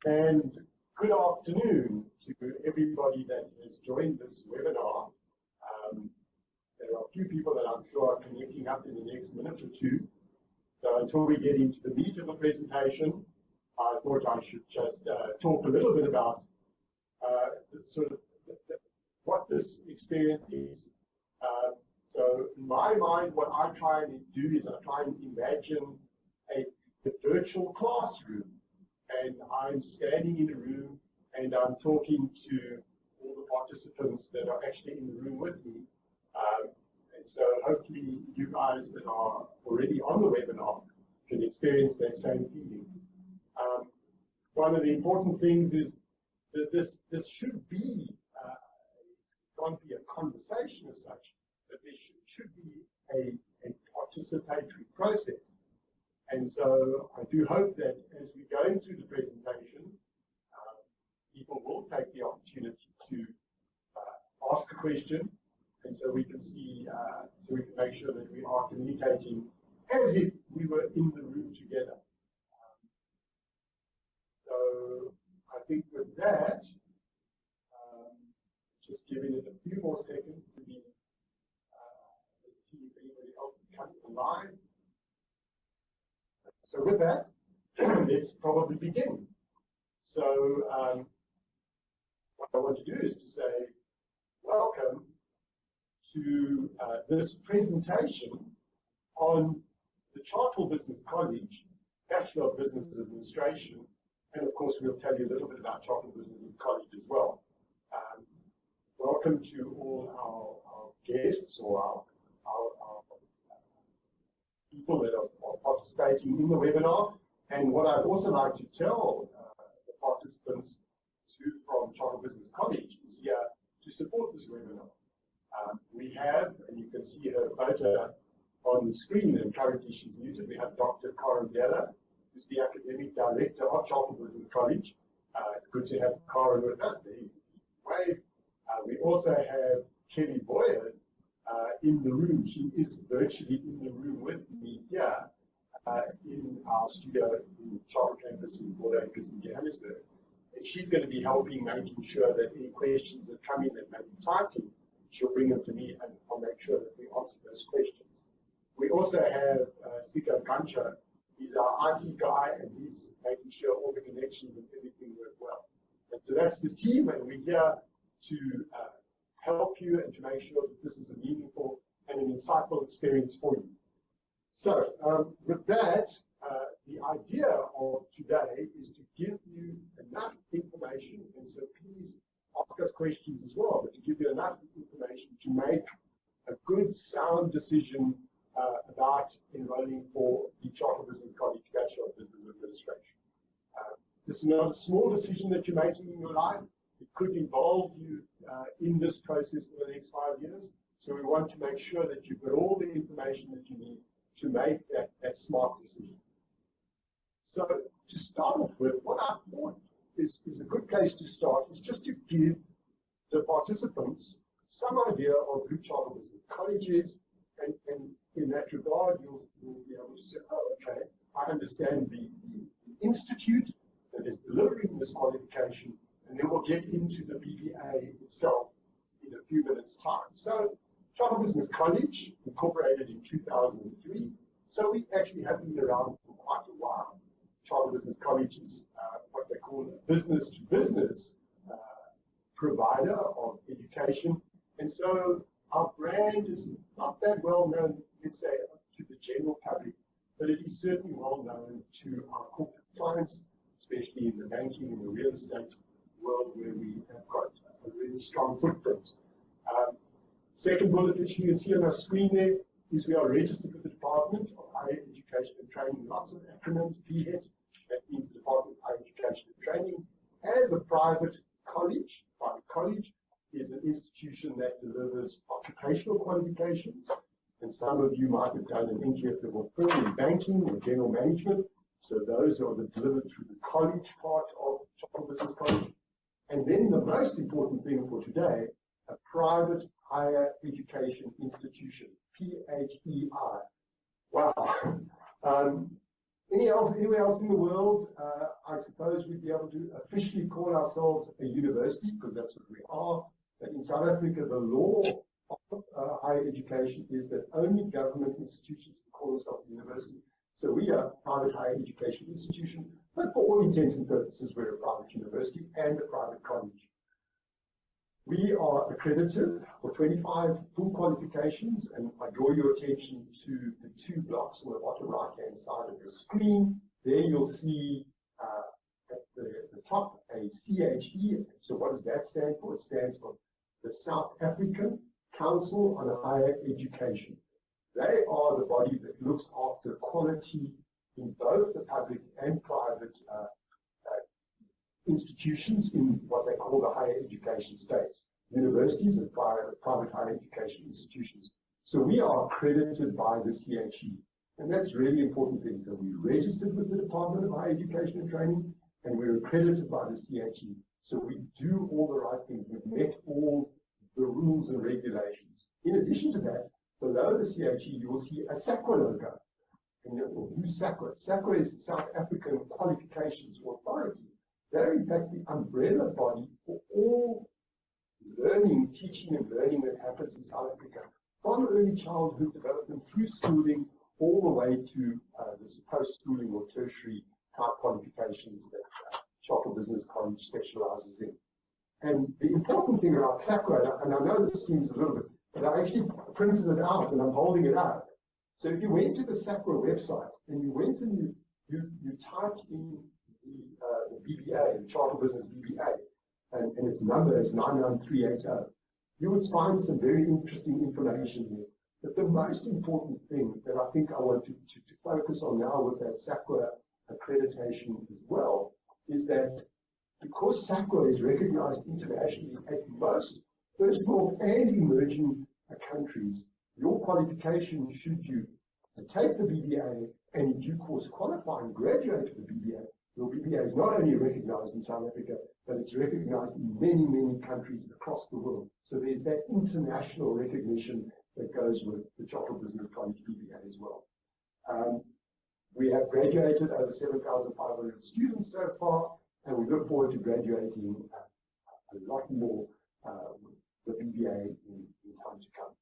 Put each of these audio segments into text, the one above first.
And good afternoon to everybody that has joined this webinar. There are a few people that I'm sure are connecting up in the next minute or two. So until we get into the meat of the presentation, I thought I should just talk a little bit about what this experience is. So in my mind, what I try and do is I try and imagine a virtual classroom. And I'm standing in a room and I'm talking to all the participants that are actually in the room with me. And so hopefully you guys that are already on the webinar can experience that same feeling. One of the important things is that this should be, it can't be a conversation as such, but there should be a participatory process. And so I do hope that as we're going through the presentation, people will take the opportunity to ask a question, and so we can see, so we can make sure that we are communicating as if we were in the room together. So I think with that, just giving it a few more seconds to be, let's see if anybody else is coming online. So with that, let's probably begin. So what I want to do is to say welcome to this presentation on the Chartwell Business College, Bachelor of Business Administration, and of course we'll tell you a little bit about Chartwell Business College as well. Welcome to all our guests or our people that are participating in the webinar. And what I'd also like to tell the participants from Chartwell Business College is here to support this webinar. We have, and you can see her photo on the screen, and currently she's muted, we have Dr. Karen Geller, who's the Academic Director of Chartwell Business College. It's good to have Karen with us. There you can see his wave. We also have Kelly Boyers in the room. She is virtually in the room with me here in our studio in Chartwell campus in Port Acres in Johannesburg. And she's going to be helping, making sure that any questions that come in that may be typed in, she'll bring them to me and I'll make sure that we answer those questions. We also have Sika Gancha. He's our IT guy and he's making sure all the connections and everything work well. And so that's the team, and we're here to help you and to make sure that this is a meaningful and an insightful experience for you. So with that, the idea of today is to give you enough information, and so please ask us questions as well, but to give you enough information to make a good, sound decision about enrolling for the Chartwell Business College Bachelor of Business Administration. This is not a small decision that you're making in your life. It could involve you in this process for the next 5 years. So we want to make sure that you've got all the information that you need to make that smart decision. So to start off with, what I thought is a good place to start is just to give the participants some idea of who Chartwell Business College is, and in that regard, you'll be able to say, oh, okay, I understand the institute that is delivering this qualification, and then we'll get into the BBA itself in a few minutes' time. So Chartwell Business College, incorporated in 2003, so we actually have been around for quite a while. Chartwell Business College is what they call a business-to-business provider of education, and so our brand is not that well known, let's say, to the general public, but it is certainly well known to our corporate clients, especially in the banking and the real estate world, where we have got a really strong footprint. Second bullet that you can see on our screen there is we are registered with the Department of Higher Education and Training, lots of acronyms, DHET, that means the Department of Higher Education and Training. As a private college is an institution that delivers occupational qualifications, and some of you might have done an NQF level 4 in banking or general management, so those are delivered through the college part of Chartwell Business College. And then the most important thing for today, a private higher education institution, PHEI. Wow. Anywhere else in the world, I suppose we'd be able to officially call ourselves a university, because that's what we are. But in South Africa, the law of higher education is that only government institutions can call themselves a university. So we are a private higher education institution, but for all intents and purposes, we're a private university and a private college. We are accredited for 25 full qualifications, and I draw your attention to the two blocks on the bottom right-hand side of your screen. There you'll see at the top a CHE. So what does that stand for? It stands for the South African Council on Higher Education. They are the body that looks after quality in both the public and private institutions in what they call the higher education space, universities and private higher education institutions. So we are accredited by the CHE, and that's a really important thing. So we registered with the Department of Higher Education and Training, and we're accredited by the CHE. So we do all the right things. We've met all the rules and regulations. In addition to that, below the CHE, you will see a SAQA logo. And who's SAQA? SAQA is the South African Qualifications Authority. They're in fact the umbrella body for all learning, teaching and learning that happens in South Africa, from early childhood development through schooling, all the way to the post-schooling or tertiary type qualifications that Chartered Business College specializes in. And the important thing about SAQA, and I know this seems a little bit, but I actually printed it out and I'm holding it out. So if you went to the SAQA website and you went and you typed in the BBA, the Chartered Business BBA, and its number is 99380, you would find some very interesting information here. But the most important thing that I think I want to focus on now with that SAQA accreditation as well is that because SAQA is recognized internationally at most first world and emerging countries, your qualification, should you take the BBA and in due course qualify and graduate to the BBA, your BBA is not only recognized in South Africa, but it's recognized in many, many countries across the world. So there's that international recognition that goes with the Chartered Business College BBA as well. We have graduated over 7,500 students so far, and we look forward to graduating a lot more the BBA in time to come.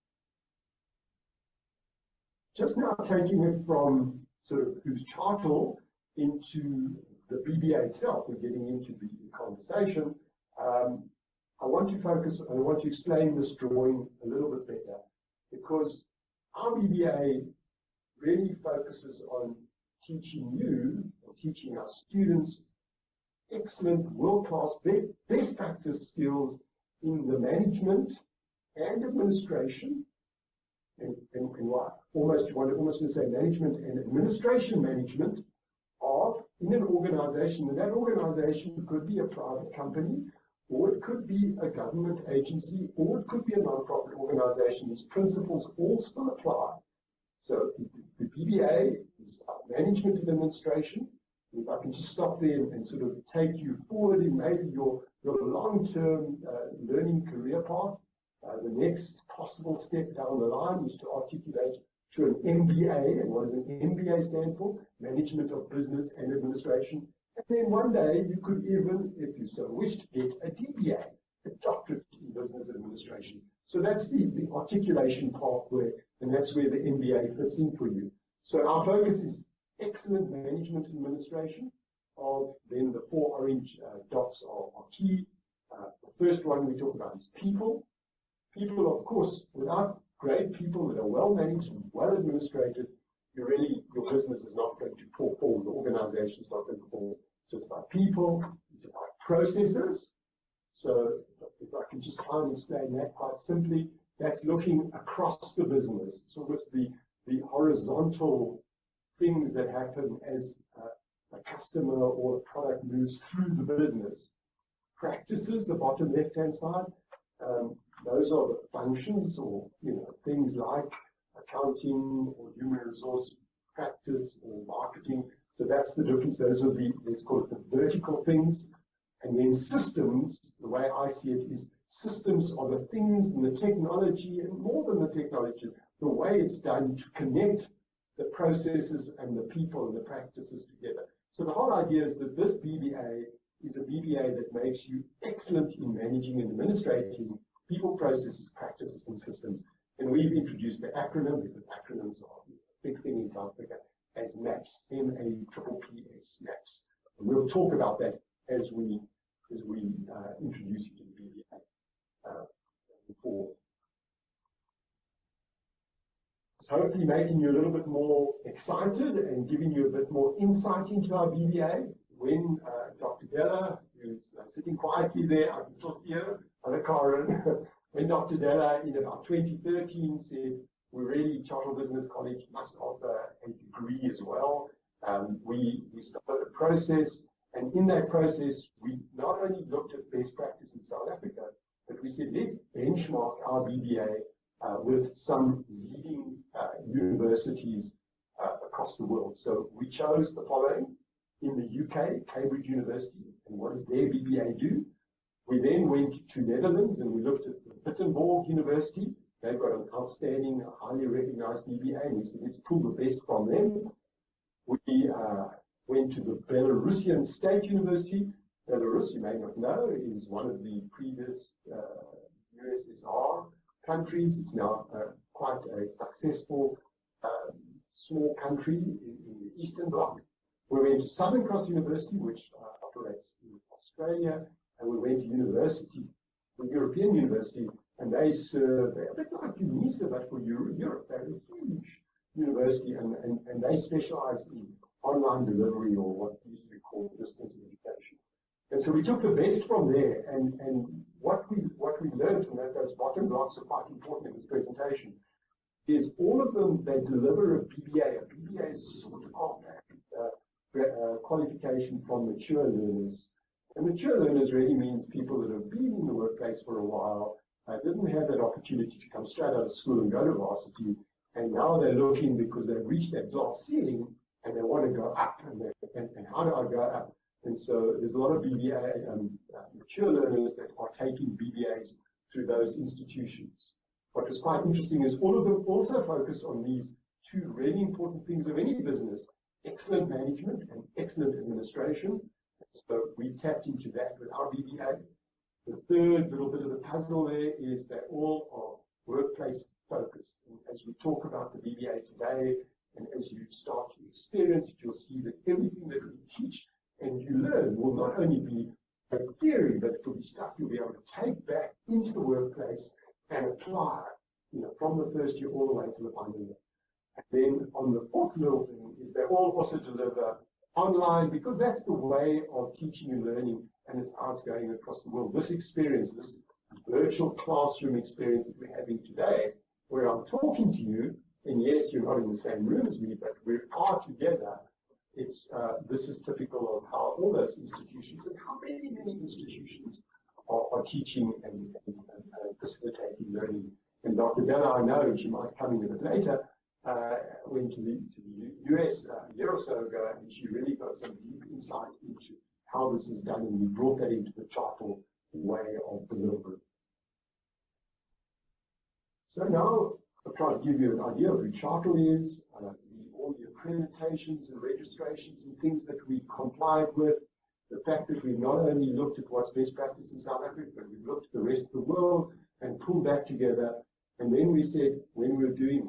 Just now taking it from sort of who's chartered into the BBA itself, we're getting into the conversation. I want to focus, and I want to explain this drawing a little bit better, because our BBA really focuses on teaching you, or teaching our students, excellent, world-class, best practice skills in the management and administration, and what almost you want to say management and administration management of in an organization. And that organization could be a private company, or it could be a government agency, or it could be a non-profit organization. These principles all still apply. So the BBA is management and administration. If I can just stop there and sort of take you forward in maybe your long-term learning career path, the next possible step down the line is to articulate to an MBA. And what does an MBA stand for? Management of Business and Administration. And then one day you could even, if you so wished, get a DBA, a Doctorate in Business Administration. So that's the articulation pathway, and that's where the MBA fits in for you. So our focus is excellent management and administration. Then the four orange dots are key. The first one we talk about is people. People, of course, without great people that are well managed and well administrated, your business is not going to pull forward. The organization is not going to pull. So it's about people, it's about processes. So if I can just try and explain that quite simply, that's looking across the business. So what's the horizontal things that happen as a customer or a product moves through the business. Practices, the bottom left-hand side, those are the functions, or things like accounting or human resource practice or marketing. So that's the difference. Those would be, let's call it the vertical things. And then systems, the way I see it, is systems are the things and the technology, and more than the technology, the way it's done to connect the processes and the people and the practices together. So the whole idea is that this BBA is a BBA that makes you excellent in managing and administrating people, processes, practices, and systems. And we've introduced the acronym, because acronyms are a big thing in South Africa, as MAPS, M-A-P-P-S, MAPS. And we'll talk about that as we introduce you to the BBA before. So hopefully making you a little bit more excited and giving you a bit more insight into our BBA. When Dr. Della, who's sitting quietly there, I can still see her, Karen, when Dr. Della in about 2013 said, we really, Chartered Business College must offer a degree as well. We started a process, and in that process, we not only looked at best practice in South Africa, but we said, let's benchmark our BBA with some leading universities across the world. So we chose the following. In the UK, Cambridge University, and what does their BBA do? We then went to Netherlands and we looked at Wittenberg University. They've got an outstanding, highly recognized BBA, and we said, let's pull the best from them. We went to the Belarusian State University. Belarus, you may not know, is one of the previous USSR countries. It's now quite a successful small country in the Eastern Bloc. We went to Southern Cross University, which operates in Australia, and we went to university, the European University, and they serve, a bit like UNISA, but for Europe. They're a huge university, and they specialize in online delivery, or what used to be called distance education. And so we took the best from there, and what we learned, and those bottom blocks are quite important in this presentation, is all of them, they deliver a BBA. A BBA is sort of qualification from mature learners. And mature learners really means people that have been in the workplace for a while, didn't have that opportunity to come straight out of school and go to varsity, and now they're looking because they've reached that glass ceiling and they want to go up, and how do I go up? And so there's a lot of BBA mature learners that are taking BBAs through those institutions. What was quite interesting is all of them also focus on these two really important things of any business: excellent management and excellent administration. So we tapped into that with our BBA. The third little bit of the puzzle there is that all are workplace focused. And as we talk about the BBA today, and as you start to experience it, you'll see that everything that we teach and you learn will not only be a theory, but it will be stuff you'll be able to take back into the workplace and apply, from the first year all the way to the final year. And then on the fourth little thing is they all also deliver online, because that's the way of teaching and learning, and it's how it's going across the world. This experience, this virtual classroom experience that we're having today, where I'm talking to you, and yes, you're not in the same room as me, but we are together. This is typical of how all those institutions, and how many institutions are teaching and facilitating learning. And Dr. Della, I know she might come in a bit later, went to the US a year or so ago, and she really got some deep insight into how this is done, and we brought that into the Chartered way of delivery. So now I'll try to give you an idea of who Chartered is, all the accreditations and registrations and things that we complied with, the fact that we've not only looked at what's best practice in South Africa, but we've looked at the rest of the world and pulled that together. And then we said, when we were doing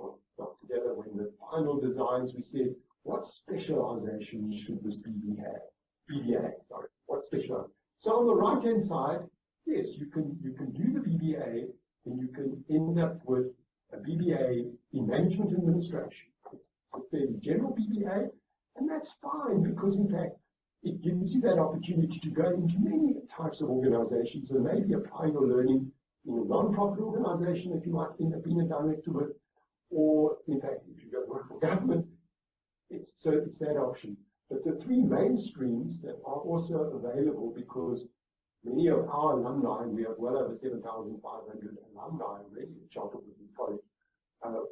together, when the final designs, we said, what specialization should this BBA, sorry, what specialization? So on the right-hand side, yes, you can do the BBA, and you can end up with a BBA in management administration. It's a fairly general BBA, and that's fine, because in fact, it gives you that opportunity to go into many types of organizations and maybe apply your learning in a non-profit organization that you might end up being a director with, or in fact, if you go work for government, it's that option. But the three main streams that are also available, because many of our alumni, we have well over 7,500 alumni already at Chartered Business College,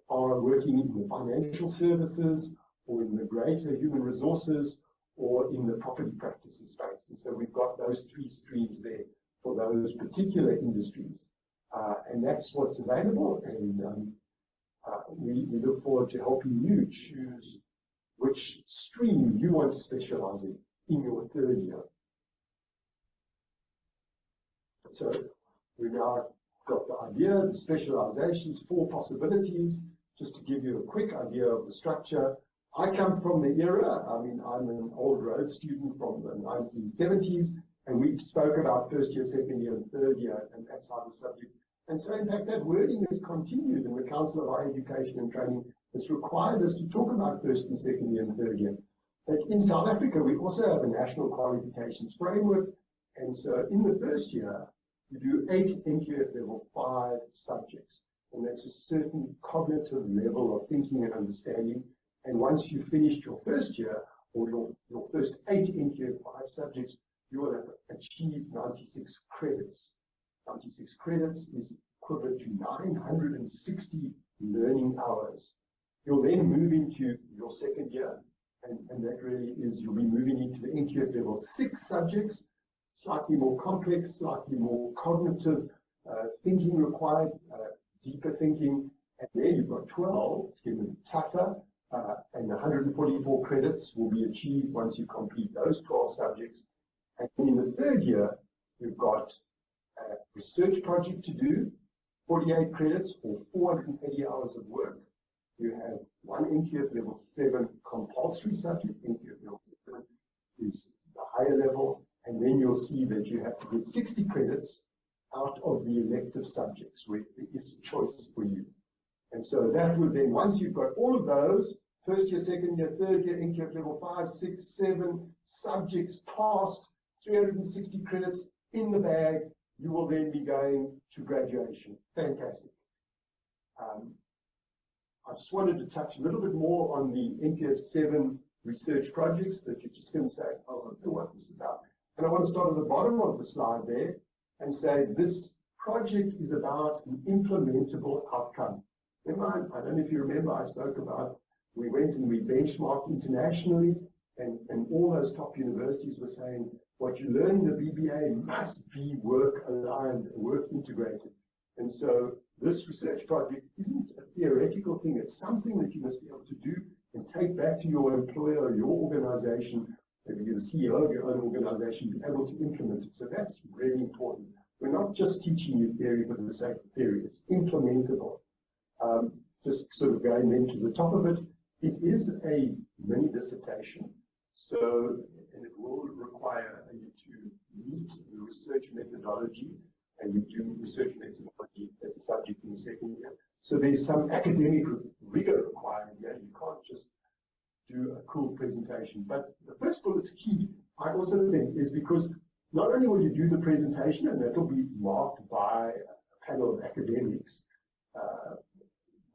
are working in the financial services, or in the greater human resources, or in the property practices space. And so we've got those three streams there for those particular industries. And that's what's available. And we look forward to helping you choose which stream you want to specialize in your third year. So we now got the idea, the specializations, 4 possibilities. Just to give you a quick idea of the structure. I come from the era, I mean, I'm an old road student from the 1970s, and we spoke about first year, second year, and third year, and that's how the subject. And so, in fact, that wording has continued in the Council of Higher Education and Training. It's required us to talk about first and second year and third year. But in South Africa, we also have a national qualifications framework. And so, in the first year, you do 8 NQF level 5 subjects. And that's a certain cognitive level of thinking and understanding. And once you've finished your first year, or your first 8 NQF 5 subjects, you will have achieved 96 credits. 96 credits is equivalent to 960 learning hours. You'll then move into your second year, and that really is, you'll be moving into the NQF level 6 subjects, slightly more complex, slightly more cognitive thinking required, deeper thinking, and there you've got 12, it's getting tougher, and 144 credits will be achieved once you complete those 12 subjects. And in the third year, you've got a research project to do, 48 credits or 480 hours of work. You have 1 NQF level 7 compulsory subject. NQF level 7 is the higher level, and then you'll see that you have to get 60 credits out of the elective subjects where there is choice for you. And so that would then, once you've got all of those, first year, second year, third year, NQF level 5, 6, 7 subjects passed, 360 credits in the bag, you will then be going to graduation. Fantastic. I just wanted to touch a little bit more on the NQF 7 research projects that you're just going to say, oh, I don't know what this is about. And I want to start at the bottom of the slide there and say this project is about an implementable outcome. Remember, I don't know if you remember, I spoke about we went and we benchmarked internationally, and all those top universities were saying what you learn in the BBA must be work aligned, work integrated. And so this research project isn't a theoretical thing, it's something that you must be able to do and take back to your employer or your organization, maybe you're the CEO of your own organization, be able to implement it. So that's really important. We're not just teaching you theory for the sake of theory, it's implementable. Just sort of going then to the top of it, it is a mini dissertation. So, and it will require you to meet the research methodology, and we do research methodology as a subject in the second year. So there's some academic rigor required here. You can't just do a cool presentation. But the first bullet's key, I also think, is because not only will you do the presentation, and that will be marked by a panel of academics,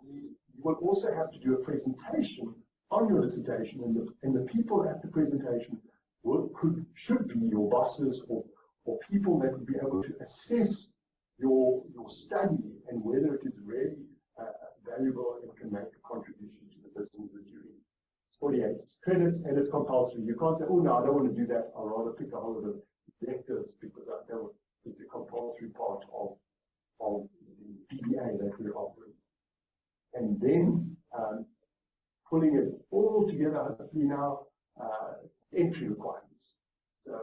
you will also have to do a presentation on your dissertation, and the people at the presentation should be your bosses or people that will be able to assess your study and whether it is really valuable and can make a contribution to the business that you're in. It's 48 credits and it's compulsory. You can't say, oh no, I don't want to do that. I'll rather pick a whole lot of electives because it's a compulsory part of the BBA that we're offering. And then pulling it all together, hopefully now, entry requirements. So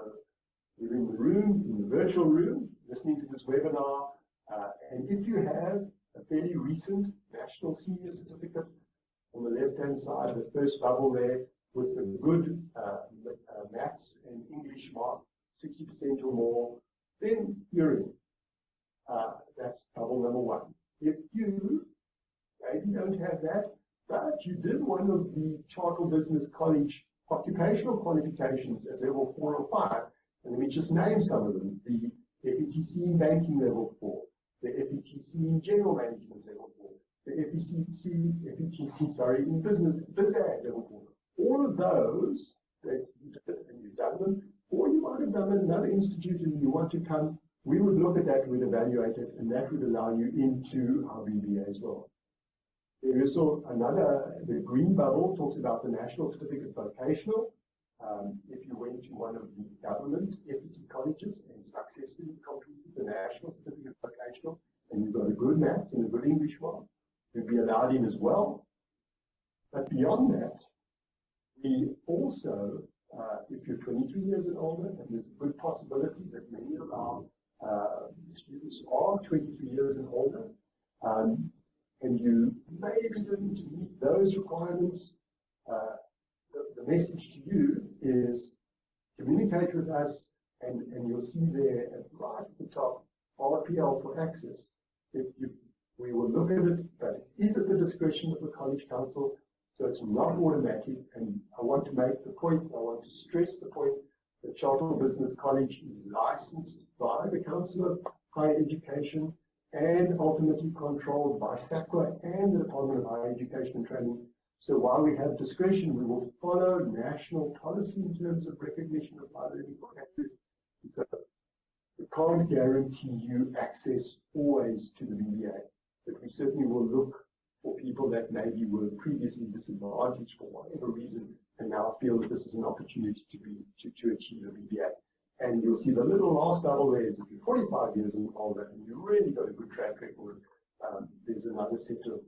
you're in the room, in the virtual room, listening to this webinar, and if you have a fairly recent National Senior Certificate on the left-hand side, the first bubble there, with a good maths and English mark, 60% or more, then you're in. That's bubble number 1. If you maybe don't have that, but you did one of the Chartered Business College occupational qualifications at level 4 or 5, and let me just name some of them: the FETC in banking level 4, the FETC in general management level 4, the FETC in business level 4. All of those that you did and you've done them, or you might have done them in another institute and you want to come, we would look at that, we'd evaluate it, and that would allow you into our BBA as well. There is also the green bubble talks about the National Certificate Vocational. If you went to one of the government FET colleges and successfully completed the National Certificate Vocational, and you've got a good maths and a good English mark, you'd be allowed allowed in as well. But beyond that, we also, if you're 23 years and older, and there's a good possibility that many of our students are 23 years and older, and you maybe didn't meet those requirements, the message to you is communicate with us, and you'll see there right at the top, RPL for access. We will look at it, but it is at the discretion of the College Council, so it's not automatic. And I want to make the point, I want to stress the point that Chartered Business College is licensed by the Council of Higher Education and ultimately controlled by SACWA and the Department of Higher Education and Training. So while we have discretion, we will follow national policy in terms of recognition of higher learning for access. So we can't guarantee you access always to the BBA, but we certainly will look for people that maybe were previously disadvantaged for whatever reason and now feel that this is an opportunity to achieve a BBA. And you'll see the little last bubble there is if you're 45 years and older and you really got a good track record, there's another set of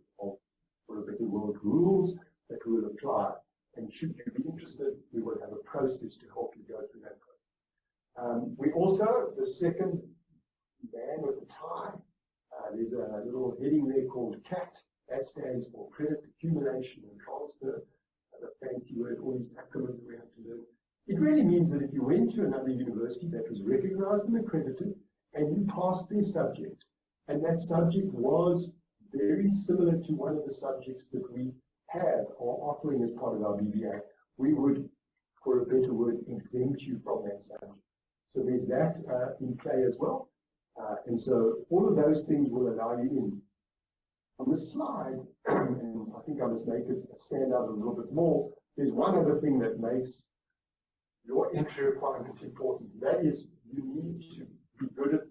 for a better word, rules that will apply. And should you be interested, we will have a process to help you go through that process. We also, the second man with the tie, there's a little heading there called CAT. That stands for Credit Accumulation and Transfer. A fancy word, all these acronyms that we have to learn. It really means that if you went to another university that was recognized and accredited, and you passed their subject, and that subject was very similar to one of the subjects that we have or offering as part of our BBA, we would, for a better word, exempt you from that subject. So there's that in play as well. And so all of those things will allow you in. On the slide, and I think I must make it stand out a little bit more, there's one other thing that makes your entry requirements important. That is, you need to be good at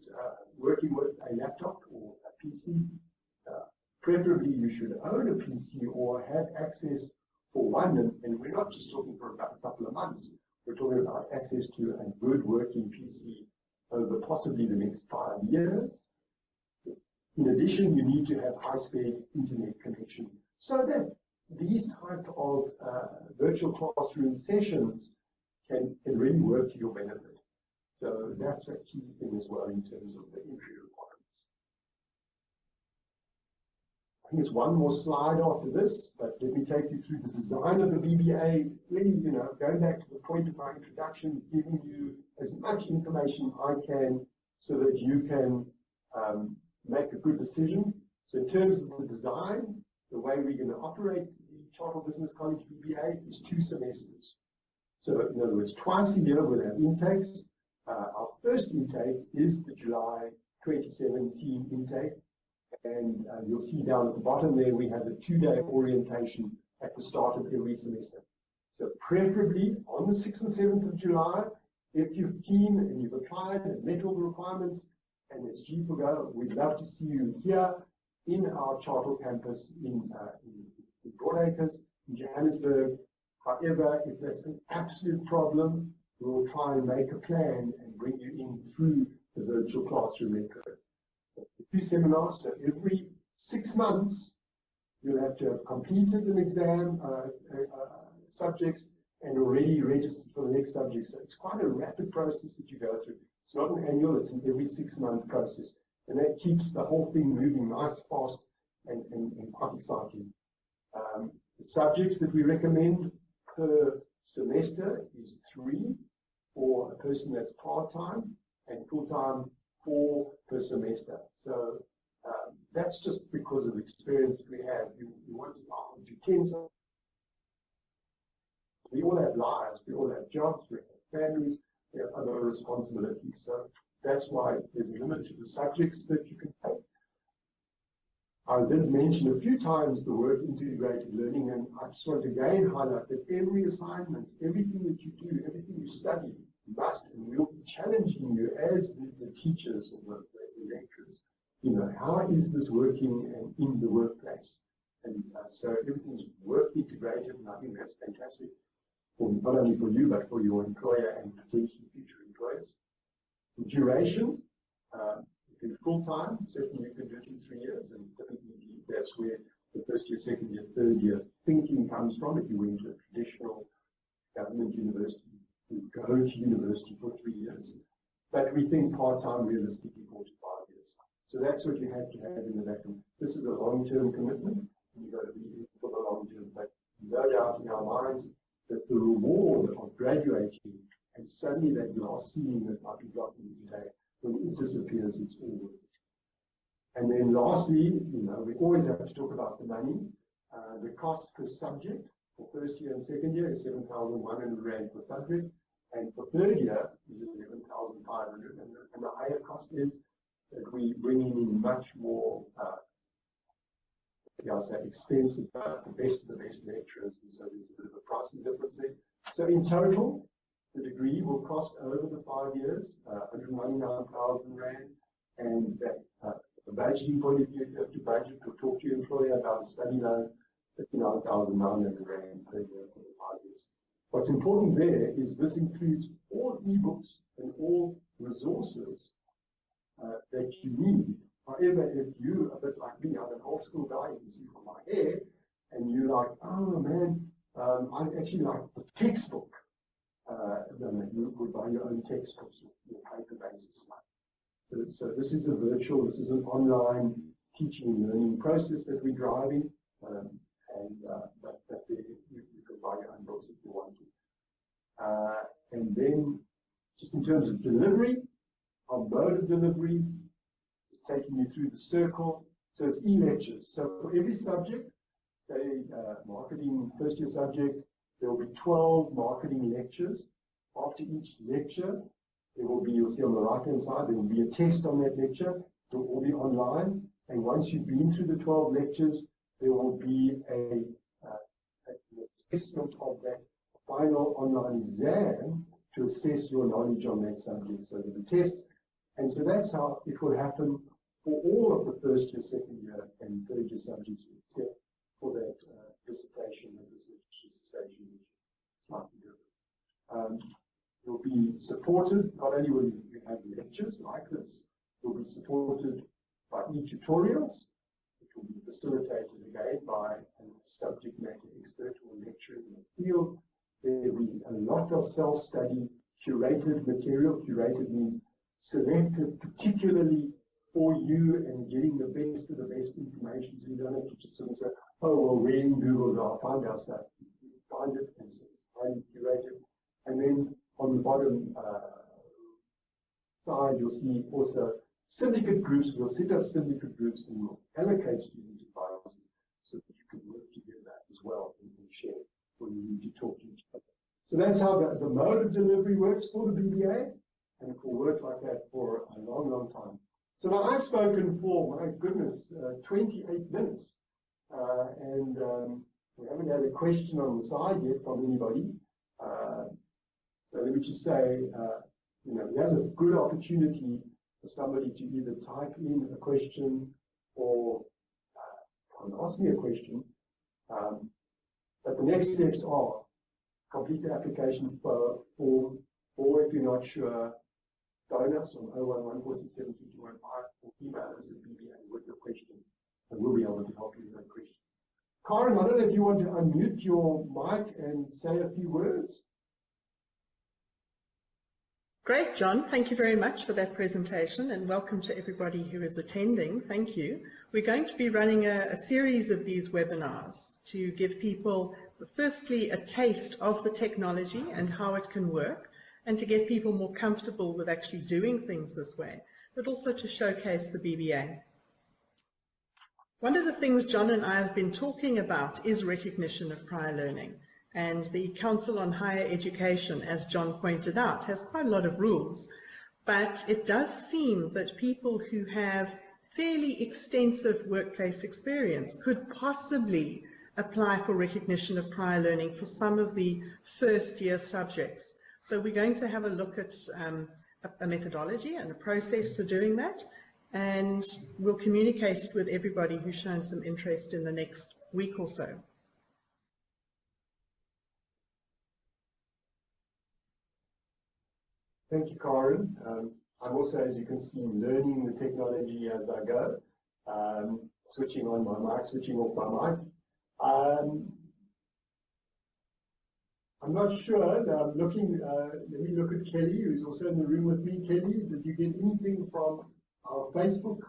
working with a laptop or a PC. Preferably, you should own a PC or have access for one, and we're not just talking for about a couple of months. We're talking about access to a good working PC over possibly the next 5 years. In addition, you need to have high-speed internet connection so that these type of virtual classroom sessions can really work to your benefit. So that's a key thing as well in terms of the entry requirements. I think it's one more slide after this, but let me take you through the design of the BBA. Really, going back to the point of my introduction, giving you as much information I can so that you can make a good decision. So in terms of the design, the way we're going to operate the Chartered Business College BBA is 2 semesters. So in other words, twice a year we'll have intakes. Our first intake is the July 2017 intake. And you'll see down at the bottom there, we have a 2-day orientation at the start of every semester. So preferably on the 6th and 7th of July, if you're keen and you've applied and met all the requirements, and it's G for go, we'd love to see you here in our Charter campus in Broadacres, in Johannesburg. However, if that's an absolute problem, we'll try and make a plan and bring you in through the virtual classroom network. 2 seminars, so every 6 months, you'll have to have completed an exam, subjects, and already registered for the next subject. So it's quite a rapid process that you go through. It's not an annual, it's an every 6-month process. And that keeps the whole thing moving nice, fast, and quite exciting. The subjects that we recommend per semester is 3 for a person that's part-time and full-time 4 per semester. So that's just because of the experience that we have. You want to do 10 subjects. We all have lives, we all have jobs, we have families, we have other responsibilities. So that's why there's a limit to the subjects that you can take. I did mention a few times the word integrated learning, and I just want to again highlight that every assignment, everything that you do, everything you study, must and will be challenging you as the teachers or the lecturers. How is this working in the workplace? And so everything's work integrated, and I think that's fantastic, for not only for you, but for your employer and potentially future employers. The duration, if you're full-time, certainly you can do it in 3 years, and typically that's where the first year, second year, third year thinking comes from. If you went to a traditional government university, you go to university for 3 years. But we think part-time realistically 4 to 5 years. So that's what you have to have in the vacuum. This is a long-term commitment, and you've got to be in for the long term. But no doubt in our minds that the reward of graduating and suddenly that you are seeing that might be gotten today, when it disappears, it's all worth it. And then lastly, we always have to talk about the money. The cost per subject for first year and second year is 7,100 Rand per subject, and for third year is 11,500. And the higher cost is that we bring in much more, expensive, the best of the best lecturers, and so there's a bit of a pricing difference there. So in total, the degree will cost over the 5 years 199,000 Rand, and that the budgeting point of view, you have to budget or talk to your employer about a study loan, 59,900 Rand per year for the 5 years. What's important there is this includes all ebooks and all resources that you need. However, if you're a bit like me, I'm an old school guy, you can see from my hair, and you're like, oh man, I actually like the textbook. Then you would buy your own textbooks, your paper-based stuff. So this is this is an online teaching and learning process that we're driving, but you can buy your own books if you want to. And then, just in terms of delivery, our mode of delivery is taking you through the circle. So it's e-lectures. So for every subject, say marketing first year subject, there will be 12 marketing lectures. After each lecture, there will be, you'll see on the right-hand side, there will be a test on that lecture. It will all be online. And once you've been through the 12 lectures, there will be an assessment of that final online exam to assess your knowledge on that subject. So there'll be tests. And so that's how it will happen for all of the first year, second year, and third year subjects, except for that dissertation and research dissertation, which is slightly different. You'll be supported, not only will you have lectures like this, you'll be supported by e-tutorials, which will be facilitated again by a subject matter expert or lecturer in the field. There will be a lot of self-study, curated material. Curated means selected particularly for you and getting the best of the best information, so you don't have to just sort of say, oh, well, where in Google do I find our stuff? You find it, and so it's highly curated. And then on the bottom side, you'll see also syndicate groups. We'll set up syndicate groups and we'll allocate student advisors so that you can work together as well and share when you need to talk to each other. So that's how the mode of delivery works for the BBA, and it will work like that for a long, long time. So now I've spoken for, my goodness, 28 minutes, and we haven't had a question on the side yet from anybody. So let me just say, there's a good opportunity for somebody to either type in a question or ask me a question. But the next steps are complete the application form, or if you're not sure, phone us on 011-467-2215 or email us at BBA with your question, and we'll be able to help you with that question. Karen, I don't know if you want to unmute your mic and say a few words. Great, John. Thank you very much for that presentation, and welcome to everybody who is attending. Thank you. We're going to be running a series of these webinars to give people, firstly, a taste of the technology and how it can work, and to get people more comfortable with actually doing things this way, but also to showcase the BBA. One of the things John and I have been talking about is recognition of prior learning. And the Council on Higher Education, as John pointed out, has quite a lot of rules, but it does seem that people who have fairly extensive workplace experience could possibly apply for recognition of prior learning for some of the first year subjects. So we're going to have a look at a methodology and a process for doing that, and we'll communicate it with everybody who's shown some interest in the next week or so. Thank you, Karen. I'm also, as you can see, learning the technology as I go. switching on my mic, switching off my mic. I'm not sure. I'm looking. Let me look at Kelly, who's also in the room with me. Kelly, did you get anything from our Facebook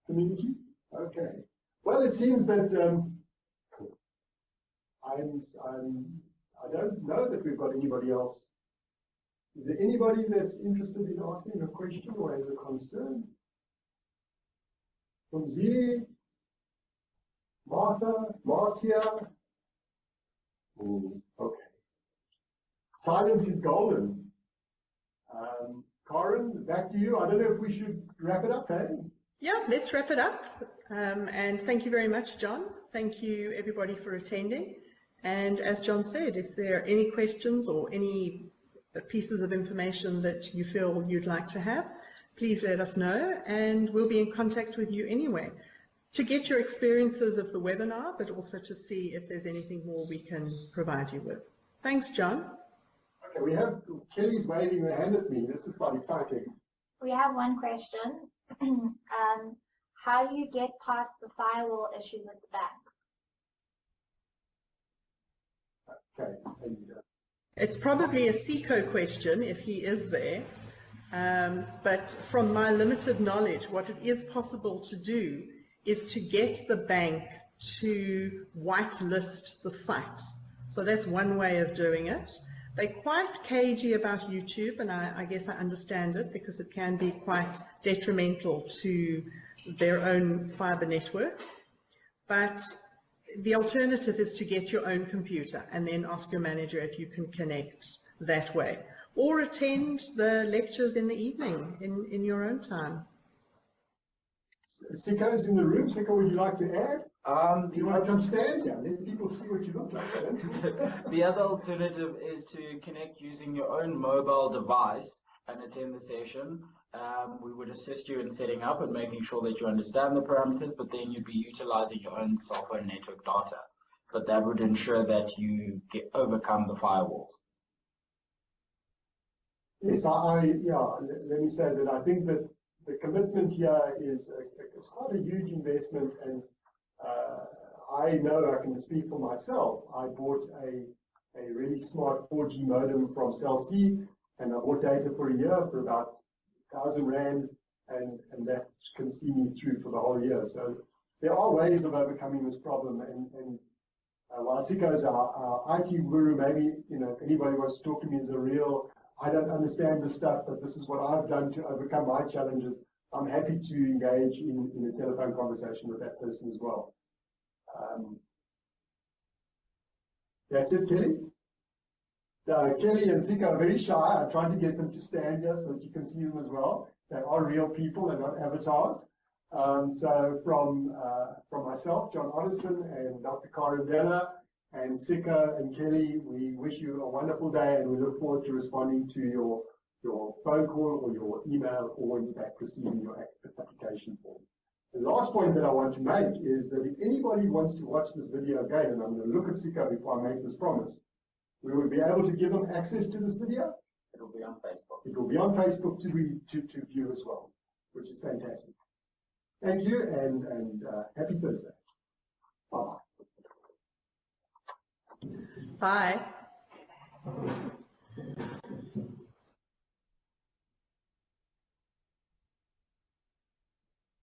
community? Okay. Well, it seems that I don't know that we've got anybody else. Is there anybody that's interested in asking a question or has a concern? From Zee, Martha, Marcia. Okay. Silence is golden. Karen, back to you. I don't know if we should wrap it up, hey? Yeah, let's wrap it up. And thank you very much, John. Thank you, everybody, for attending. And as John said, if there are any questions or any pieces of information that you feel you'd like to have, please let us know, and we'll be in contact with you anyway to get your experiences of the webinar, but also to see if there's anything more we can provide you with. Thanks, John. Okay, we have Kelly's waving her hand at me. This is quite exciting. We have one question. How do you get past the firewall issues at the banks? Okay. And, it's probably a SECO question if he is there, but from my limited knowledge, what it is possible to do is to get the bank to whitelist the site. So that's one way of doing it. They're quite cagey about YouTube, and I guess I understand it because it can be quite detrimental to their own fiber networks. But the alternative is to get your own computer and then ask your manager if you can connect that way, or attend the lectures in the evening in your own time. Siko's in the room. Siko, would you like to add? Do you want to come stand here? Let people see what you look like. The other alternative is to connect using your own mobile device and attend the session. We would assist you in setting up and making sure that you understand the parameters, but then you'd be utilizing your own cell phone network data. But that would ensure that you overcome the firewalls. Yes, let me say that I think that the commitment here is it's quite a huge investment, and I know I can speak for myself. I bought a really smart 4G modem from Cell C, and I bought data for a year for about 1,000 Rand, and that can see me through for the whole year. So there are ways of overcoming this problem, and while Siko is our IT guru, maybe if anybody wants to talk to me as a real, I don't understand this stuff, but this is what I've done to overcome my challenges, I'm happy to engage in a telephone conversation with that person as well. That's it, Kelly. Kelly and Sika are very shy. I tried to get them to stand here so that you can see them as well. They are real people and not avatars. So from myself, John Otterson, and Dr. Karen Della, and Sika and Kelly, we wish you a wonderful day, and we look forward to responding to your phone call or your email, or in fact receiving your application form. The last point that I want to make is that if anybody wants to watch this video again, and I'm going to look at Sika before I make this promise, we will be able to give them access to this video. It will be on Facebook. It will be on Facebook to view as well, which is fantastic. Thank you, and happy Thursday. Bye-bye. Bye.